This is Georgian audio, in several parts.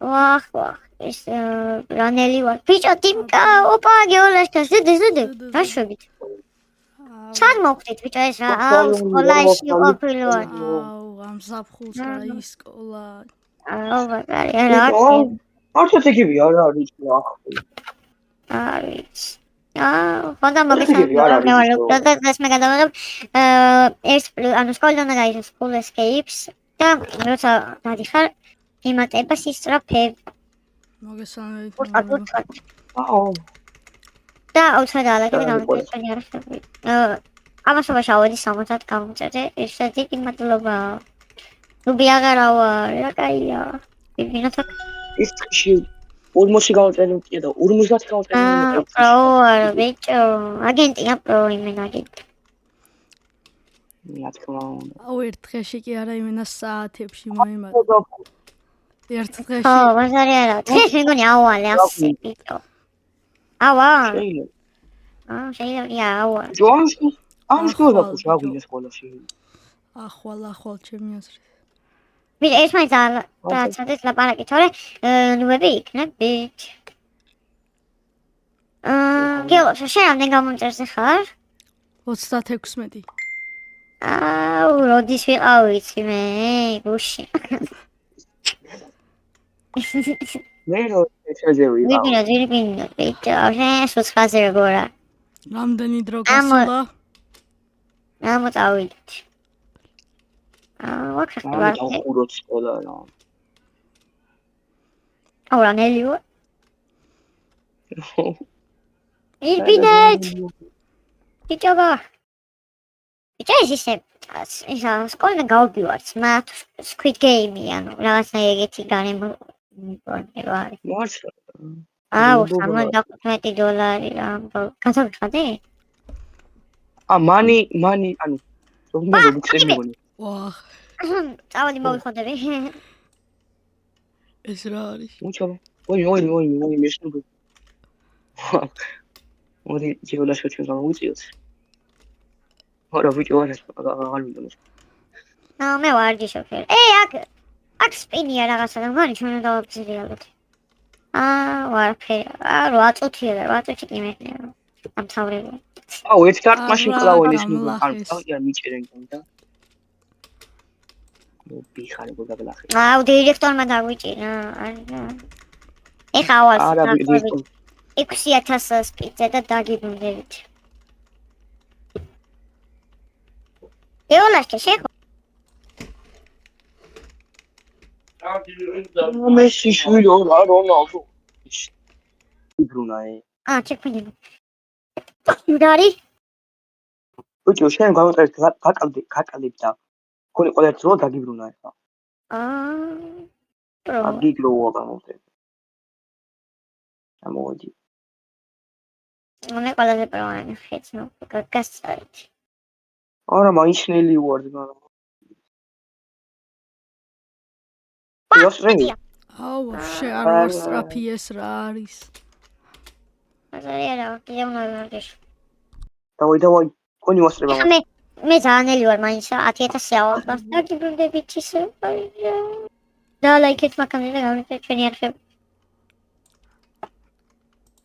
ვახ, ეს რანელი ვარ. ბიჭო, ტიმკა, ოპა, გეოლაშკა, ზედი. დაშვებით. სად მოვხდით ბიჭო ეს რა? აუ, სკოლაში ყოფილვარ. აუ, ამ ზაფხულს რა ის სკოლა. აუ, ბატარი, რა. არც ეგები არ არის ახლა. არის. ხოდა მოგესალმებით. და დღეს მე გადავიღებ ანუ სკოლიდან უნდა გაიხსნა school escapes და როცა დადიხარ იმატება სისწრაფე. მოგესალმებით. აუ. და აუცილებლად ალაგები გამიგეწენი არ ხები. ამასობაში ავედი 60 გამომწერე, ესეთი კი მადლობა. ნუბი აღარა ვარ, რა კაია. ბიბინოთაკ. ის ხში 40 გავწერე და 50 გავწერე. აუ, ბიჭო, აგენტია პრო იმენ აგენტი. რა თქმა უნდა. აუ, ერთ დღეში კი არა იმენა საათებში მოიმატა. ერთ დღეში. ხო, ბაზარი არა. დღეს მეგონი აუვალე ასე ბიჭო. ავა. შეიძლება ავა. ამ სკოლა გაგუნა სკოლაში. ახვალ ჩემი აზრით. მირე ეს მაინც დააცადეთ ლაპარაკი, თორე ნუები იქნებით. გელო, შენ ამდენ გამომწერზე ხარ? 36. აუ, როდის ვიყავით მე, გუში. მე რო შეძევი. ვირგინო, ბიჭო, შენ სუცხაზე როგორა? რამდენი დრო გასულა? ამოწავიდით. ვაკრა. უყუროთ სკოლა რა. აუ, რანელიო? ირბინეთ. ბიჭობა. ბიჭო, ისე სკოლიდან გავდივართ, მათ Squid Game-ი, ანუ რაღაცა ეგეთი გარემო არის. მართლა. აუ, $75 რა. განსაკუთრებული? მანი, ანუ ზოგადად რობუქსები მგონი. ვახ. წავედი მოვიხოდები. ეს რა არის? უჩავ. ოი, მიშნუბი. მოდი ჯეულაშო ჩვენ გამოვიწიოთ. არა ვიჭო არა აღარ მინდოს. მე ვარდი შოფერი. აქ სპინია რაღაცა და მგონი ჩვენ უნდა დავაგზავნოთ. ვარფერი. 8 წუთია და 8 წუთი კი მექნება. ამთავრებია. აუ, ერთ კარტმაში კლავენ ის ნუ არ წავია მიჭერენ და. ბიხარი გოგაბლახე. აუ, დირექტორმა დაგვიჭირა. ეხა ავალს. არა, დირექტორ. 6000 სპიცე და დაგიბრუნდებით. ეოლაშკა შეხო. მესი შვილო რა რონალდო. იბრუნაე. ჩეკფინი. უდარი? უჩო შენ გამოწერეთ გაკალდებ და ხონი ყველა დრო დაგიბრუნა ეხა. აგიგროვა გამოწერეთ. ამოდი. მე ყველაზე პროვანი ხეცნო გასწარით. არა, მაიშნელი ვარ მაგრამ. აუ, ვაფშე არ ვარ სწრაფი ეს რა არის? არა, კიდევ უნდა ვარდიშ. დავაი, კონი ვასწრება. მე ზანელი ვარ მაინც 10000 ავალს. დაგიბრუნდებით ისე. და ლაიქეთ მაგამდე და გამიწე ჩვენი არხები.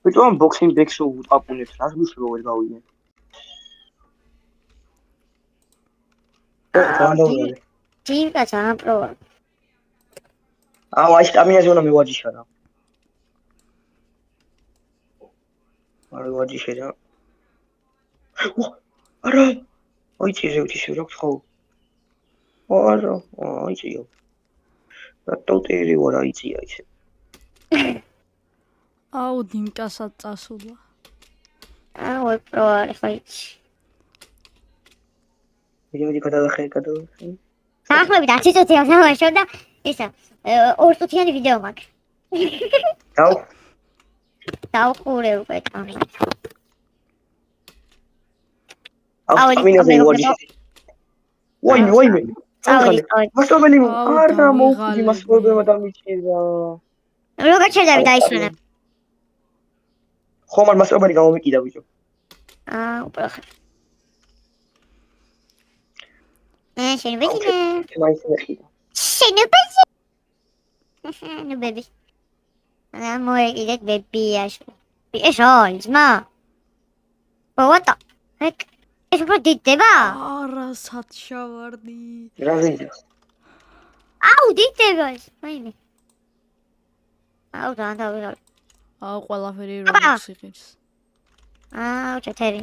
ბიჭო, ამ boxing bag-ს უყაპუნებს, რა გუშლო ვერ გავიგე. ტიმკა წამპროვა. აუ, აი სტამინაზე უნდა მივაჯიშა რა. არა ვაჯიშე რა. არა. აი წირევთიშე რა ხო. არა, აი წიო. რატოტერი ვარ აი წია ისე. აუ, დიმკასაც წასულა. აუ, პრო არის ხაიჩი. ვიდეო გადავახე. საახლები 10 წუთია დავაშო და ისა 2 წუთიანი ვიდეო მაქვს. დავხურე უკვე ტანი. აუ, მინაზე ვაჯიშე. ვაიმე. წავედი. მასობენი არა მოვხდი მასობებმა დამიჭირა. როგორ შეიძლება დაისვენა? ხომ არ მასობენი გამომიკიდა ბიჭო. უბრალოდ. შენ ბეჭდე. მაინც მეხიდა. შენ ბეჭდე. ნუ ბები. მოეკიდეთ ბებიაში. ეს არის ძმა? what the heck? ეს უფრო დიდდება? არა სათშავარდი. რა ზინდა? აუ დიდდება ეს. მაინე. აუ დავიდა. აუ ყველაფერი როგორც იღებს. აუ ჩეთერი.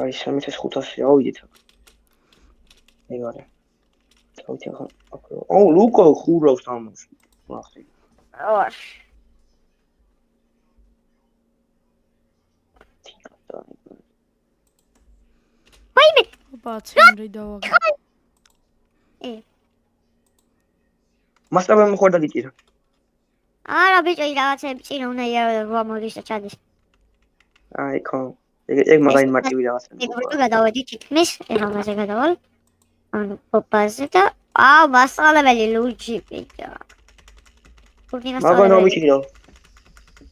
აი 3500 ავიდეთ აქ. ეგარე. წავიდე ახლა. აუ ლუკა ხურავს ამას. ნახე. ორ. ვაიმე. ბაცემრი დავაგე. მასტაბა მოხდა გიტირა. არა ბიჭო რაღაცები წინ უნდა რა მოდის და ჩადის. აი ხო. ეგ მაგარი მარტივი რაღაცა. ეგ ვერტო გადავედი თითქმის ამაზე გადავალ. ანუ პოპაზე და აუ მასწავლებელი ლუჯი ბიჭო. მაგა ნომიჩიო.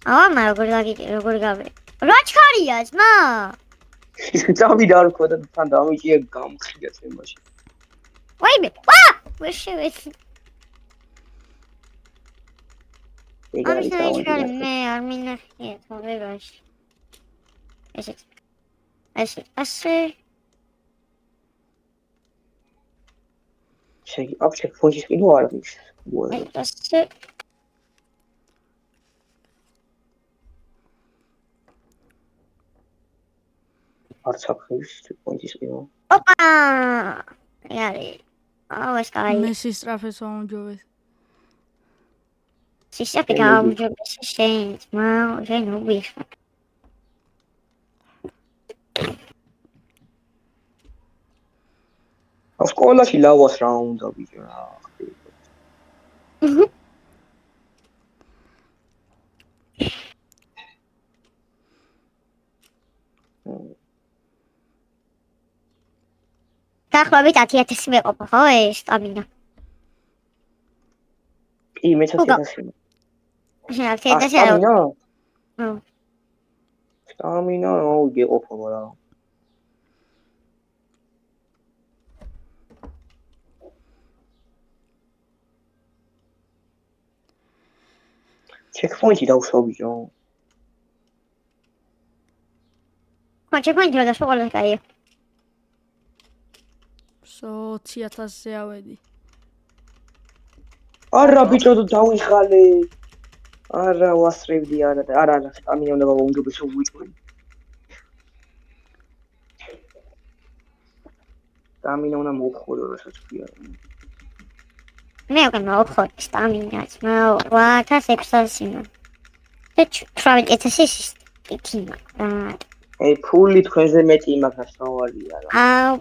ამა როგორ გავე. რა ჩქარია ძმა? წავიდა არ ხო და თან დამიჭია გამხია თემაში. ვაიმე. ვა! ვეშევეცი. ეგარი ჩქარი მე არ მინახია თორეში. ესე. შეგი აქ ჩეკპოინტის კიდე არ არის. ესე. არც აქვს ჩეკპოინტის კიდე. ოპა! იარი. აუ ეს კაი. მე სისტრაფეს ვამჯობეს. სისტრაფე გამჯობეს შენ, შენ უბიხარ. სკოლაში ლავას რა უნდა ბიჭო რა. დაახლოებით 10000 მეყოფა ხო ეს სტამინა? კი მეც 10000. შენ 10000 არა? სტამინა რა გეყოფა რა. ჩეკპოინტი დავსვავ ბიჭო. ხო ჩეკპოინტი რა შეგვალა კაია. 20000-ზე ავედი. არა ბიჭო დავიხალე. არა ვასწრებდი არა სტამინა უნდა გაუმჯობესო ვიწვი. სტამინა უნდა მოვხოდო რასაც ქვია. მე უკვე მოვხოდ სტამინას 8600. და 18000 იქინა. აი ფული თქვენზე მეტი იმასაც თავარია რა. აუ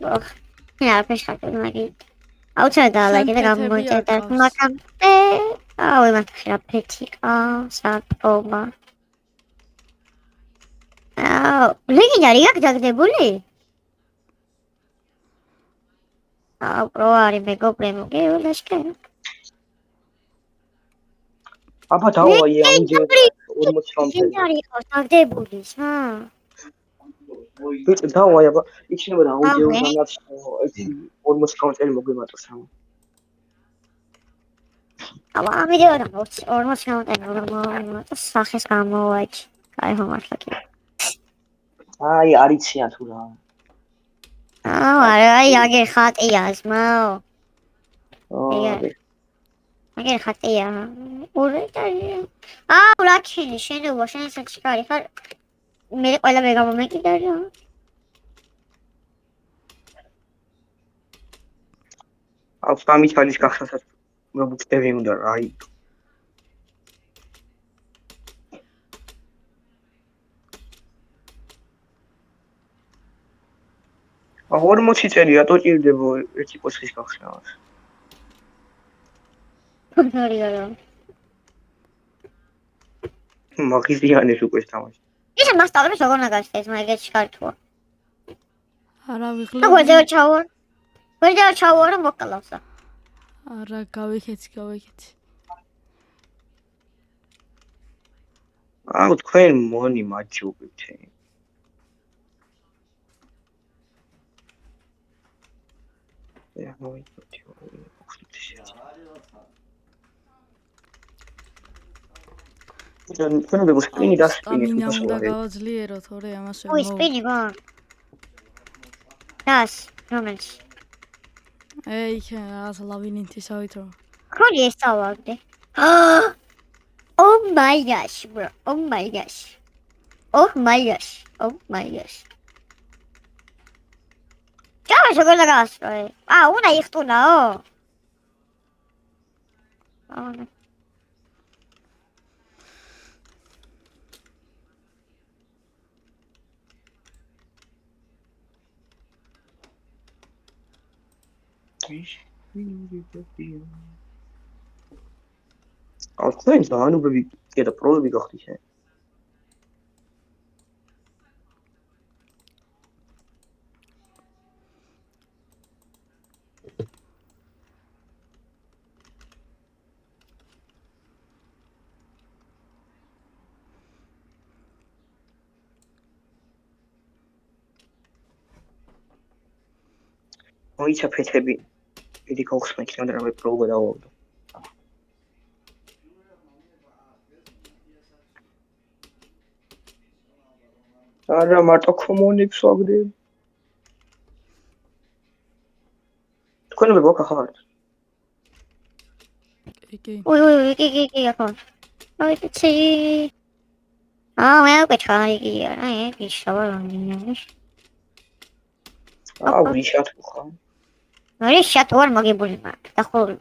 რა ფეშხატი მაგი. აუცილებლად ალაიქე და გამოიწედა მაგრამ აუ იმათ რა ფეთიკა საპრობა. აუ ლეგენდარი აქ დაგდებული? აუ პროარი მეგობრე მოგეულაშკე. აბა დავაი ამჯერ 40 წამზე. ლეგენდარი ყავს დაგდებული სა? ბიჭო დავაი აბა იქნება და აუდიო განაც 40 წამზე მოგემატოს ამ. აბა ამიდეო და 40 წამზე სახეს გამოვაჭი. აი ხომართლა კი. აი არიციან თუ რა. აუ აი აგერ ხატია ზმაო. აგერ ხატია. ურეტარი. აუ ლაჩინი შენობა შენსაც ჩქარი ხარ. მე ყველა მე გამომეკიდა რა. აუ სამიჩალის გახსნასაც მოგწევი უნდა რა აი. ა 40 წელი რატო ჭირდება ერთი კოცხის გახსნას? ფორტარია. მაგიზიანეს უკვე თამაში. ისე მასწავლებს როგორ უნდა გასცეს მაგეთში ქართუა. არა და ვიღლა. გვერდზე ჩავარ რომ მოკალავსა. არა გავიქეცი. აუ თქვენ მონი მაჯობებთ. ჩვენ უნდა სპინი და სპინი სტამინა თვითონ უნდა შევარდე. გავაძლიერო, თორე ამას ვერ ой, მოვ. спини гон. Дас, რომენს. იქ რაღაც ლავინინთისავით რომ. ხოდი ესწავლაგდე. Oh my gosh, bro. Oh my gosh. Oh my gosh. Oh my gosh. ჩავე შეგორდა გასწრე. უნდა იხტუნაო. ანა. თქვენ ზანუბები და პროები გახდით. მოიცა ფეთები. დიდი გავხსნა იქნება და მე პროვა დავავდო. არა მარტო კომუნიკს ვაგდებ. თქვენები მოგახართ. კი. ой, კი, ახლა. აი, ცი. მე ვკითხავ იგი, იგი შავარანია. ვიშათ ხა. არის შატ ვარ მოგებული მაქვს, დახურული.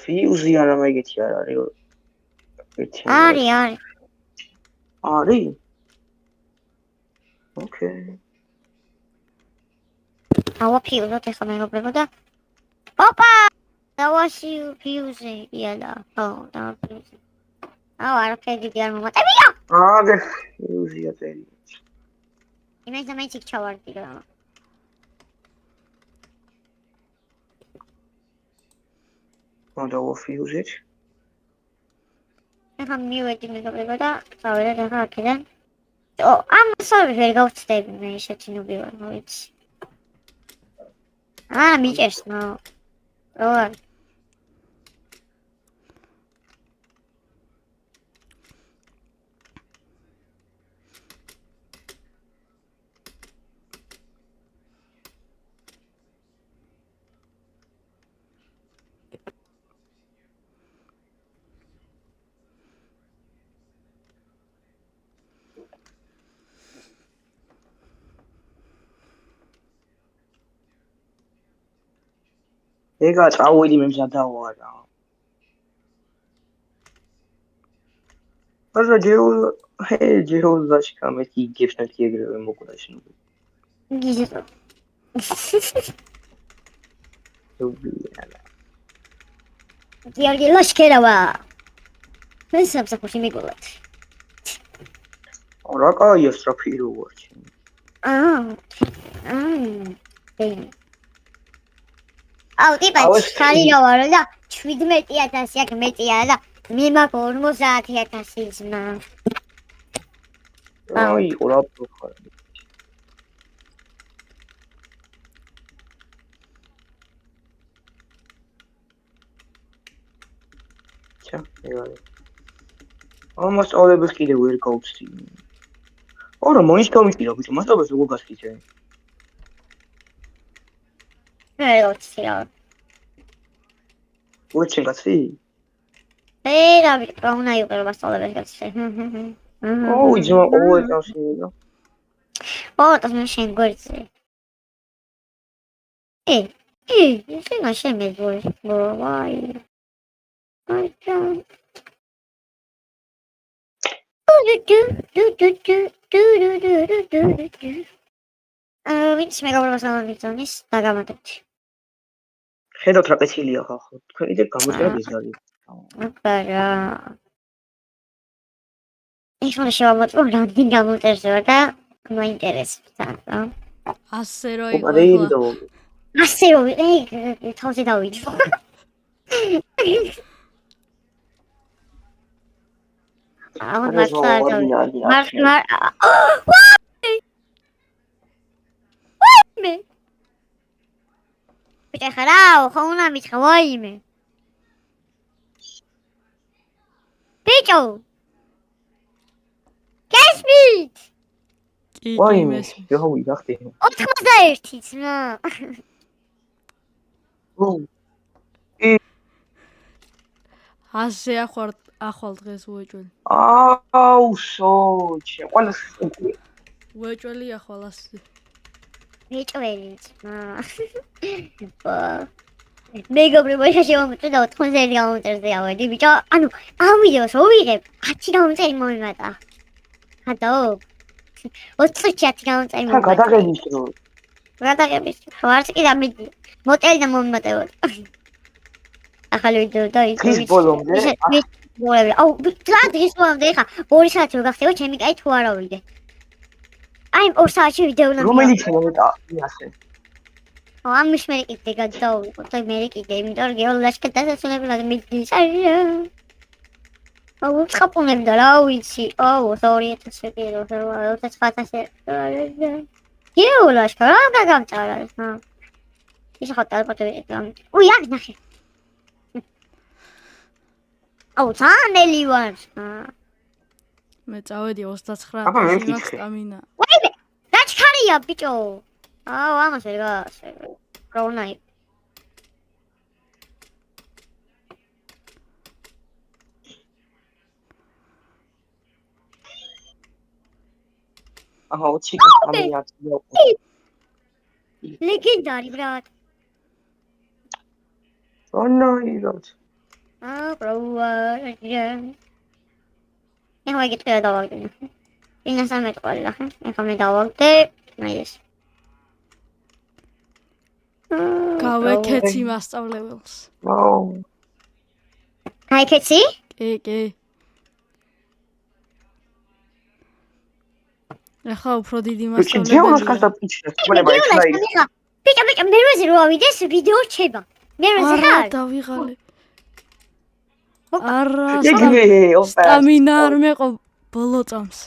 ფიუზი არა მაგეთი არ არის. არის. არის? ოკეი. ფიუზად ეხლა მეგობრებო და ოპა! დავაში ფიუზი, იალა. და ფიუზი. არაფერი არ მომატებია. ფიუზია წელი. იმას და მეც იქ ჩავარდი რა. და ფიუზით. ახლა მივედი მეგობრებო და წავედა ახლა აქედან. ამასავე ვერ გავწდები მე ისეთი ნუბი ვარ, ვიცი. მიჭერს ნო. რა. ეგა წავედი მე მზადაო არა. არა ჯეულაში გამეთი იგებს ნაკი ეგრევე მოკვდა შენ. გიზო. გიორგი ლაშქერავა. მე სამსახურში მიგულეთ. რა კაია სტრაფი რო ვარ. ტიპა ხალი რა ვარ და 17000 აქ მეტია და მე მაქვს 50000 ზმა. აი, რა პროფაილი. ეგარი. ამას წავლებს კიდე ვერ გავწი. ორა მოის გამიწირა ბიჭო, მასწავლებს როგორ გასკიცე? რა. უჩენ გასი? რა ვიცი, უნდა იყო მასწავლებელი გასცე. იძმა ყოველ წამში და. და შენ გვერდზე. შენ შემეძვე. ვაი. ვიცი მეგობრებო სამაგიცონის დაგამატებთ. ხედავთ რა პეცილია ხალხო. თქვენ კიდე გამოწერა გიზარი. აბარა. ის უნდა შევამოწმო რამდენ გამოწერს და მოინტერესებს რა. ასე რო იყო ახლა. ასე რო თავზე დავიჯო. ხარაო, ხო უნდა მითხრა ვაიმე. ბიჭო გესმით კი ვაიმე, მესმის. ჯოი, გახდი. 91-ით რა ასე ახვალ დღეს უეჭველი. აუ, სოჩი, ყველა უეჭველი ახვალ ასე. ბიჭოელიც მეგობრებო ეს შემომწევ და 90 გამომწერზე ავედი ბიჭო ანუ ამ ვიდეოს ვიღებ 10 გამომწერი მომიმატა ხატო 20 გამომწერი თან გადაღების დრო. გადაღების ვარც კი და მოტელი და მომიმატებოდ ახალი ვიდეო და ის ბოლომდე აუ რა დღის ბოლომდე ხა 2 საათი რო გახდება ჩემი კაი თუ არა ვიდე აი 2 საათში ვიდეო უნდა რომელიც მომეტა ასე. ამის მე კიდე გადავიყო და მე კიდე იმიტომ რომ გეოლაშკა დასასრულებლად მიდის არია აუ ხაპუნებ და რა ვიცი აუ 2000 კილო 2900 გეოლაშკა რა გაგამწარა ხა ის ხა ტელეფონი უი აქ ნახე აუ თანელი ვარ მე წავედი 29 აბა, მე მაქვს ვკითხე. სტამინა. ვაიმე რა ჩქარია ბიჭო აუ ამას ვერ გასე პროვნაი აჰა, 20 კამერა. ლეგენდარი ბრატ ონაი, როც. პროვარია ეხლა გიტყვია დავაგდე ინასამე ყველა ხა ეხლა მე დავაგდე მაიეს გავეკეცი მასწავლებელს. აუ, გაიქეცი კი. ახლა უფრო დიდი ბიჭი, ჯეონოს მასწავლებელია. კასა პიჩნა, ყველა ეცლაი. ბიჭო მე როზე რო ავიდეს ვიდეო რჩება მე როზე არა ხარ დავიღალე. არა იგივე, ოპა. სტამინა არ მეყო ბოლო წამს.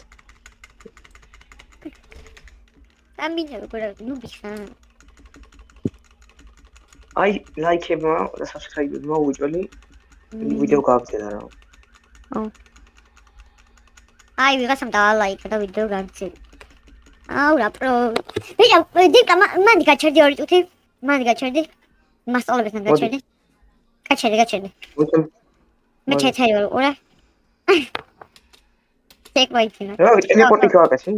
ამინე როგორ ნუ ბიხა აი, ლაიქება და subscribe-ები მოუჭველი. ვიდეო გავგზავნა რა. აი ვიღაცამ დაალაიქა და ვიდეო გამწირ აუ რა პრო ბიჭო დიკა მანდი გაჩერდი 2 წუთი მანდი გაჩერდი მასწავლებელთან გაჩერდი გაჩერდი მე ჩეთერი ვარ ურა ტეკვაიჩინა რა, ტელეპორტი გავაკეთე.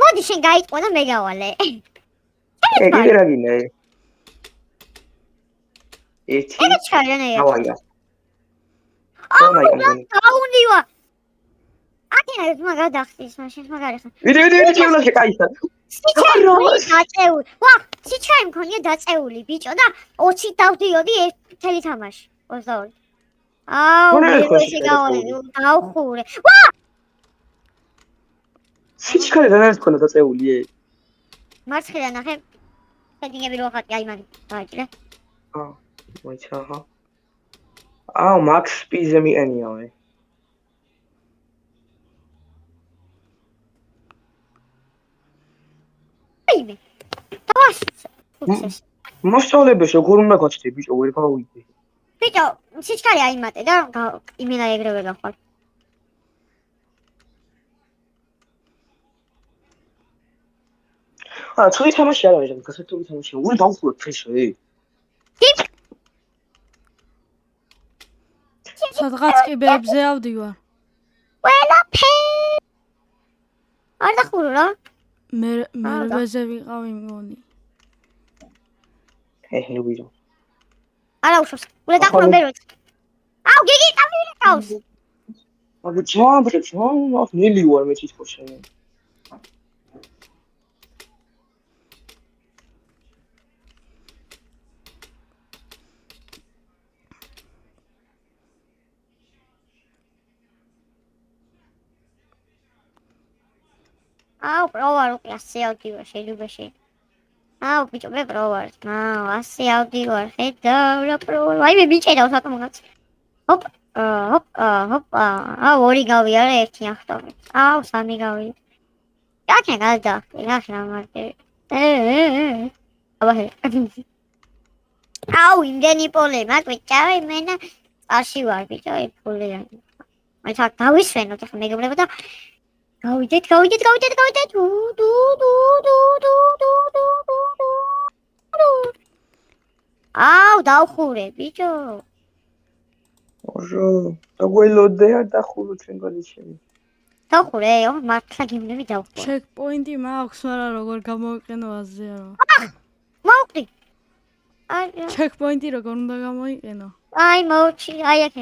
მოდი შენ გაიწყო და მე გავალე ეგ რა გინდა? ერთი. ეგ ჩარიანია ავაია. აუნივა აკინა მაგადახსის მაშინ მაგარიხა ვიდეო ჩეულაში кайსა. დაწეული ვა სიჩქარე მქონია დაწეული ბიჭო და 20 დავდიოდი მთელი თამაში 22 აუ მე გავალე დაუხურე ვა სიჩქარე რა არის ქონა დაწეული? მარცხენა ნახე შედინები რო ხატი აი მაგ დაიჭრე მოიცა ხა აუ მაქს პიზე მიენიავე აიმე დავას მოსწავლეებს როგორ უნდა გაჩნდე ბიჭო ვერ გავიდე ბიჭო სიჩქარე აიმატე და იმენა ეგრევე გავხარ ცუდი თამაში არ არის გასართობი თამაშია უნდა დავუხუროთ ფრეშე სადღაც კიბეებზე ავდივარ ყველაფერი არ დახურო რა მე რბეზე ვიყავი მგონი ვირო არა უშავს უნდა დახურო მე როც აუ გიგი წავიდე აგ ჯამ ნელი ვარ მე თვითონ შენ აუ პროვარ უკვე 100 ავდივარ შეიძლება აუ ბიჭო მე პროვარ აუ 100 ავდივარ ხედავ რა პროვარ აი მე ბიჭედა საკმაოდ ჰოპ აუ ორი გავიარე ერთი ახტოვე აუ სამი გავიარე კაკე გადა რა მარტე აბა აუ იმდენი პოლე მაგვიჭავე მენა წარში ვარ ბიჭო ფულიანი აი თან დავისვენოთ ახლა მეგობრებო და გავიდეთ. დუ აუ დავხურე ბიჭო. ოჟო, დაგველოდე და ხულო ჩვენ გადაჩები. დავხურე, მართლა გიმნები დავხურე. ჩეკპოინტი მაქვს, მაგრამ როგორ გამოვიყენო აზრი არა. მოვყდი. აი ჩეკპოინტი როგორ უნდა გამოიყენო? აი მოვჩი, აი აქ.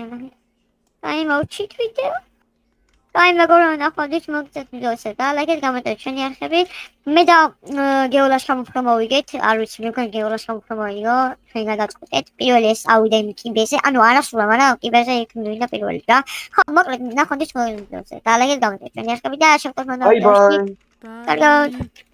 აი მოვჩი ვიდეო. აი მეგობრებო ნახავთ მოგწეთ ვიდეოსა და ლაიქეთ გამოტევით ჩვენი არხები. მე და გეოლაშხამ უფრო მოვიგეთ, არ ვიცი როგორ გეოლაშხამ უფრო მოიგო, ჩვენ გადაწყვეტეთ. პირველი ეს ავიდა იმ კიბეზე, ანუ არასულა, მაგრამ კიბეზე იქ მივიდა პირველი და ხო, მოკლედ ნახავთ ჩვენი ვიდეოსა და ლაიქეთ გამოტევით ჩვენი არხები და შევხვდებით მომდევნო ვიდეოში. ბაი.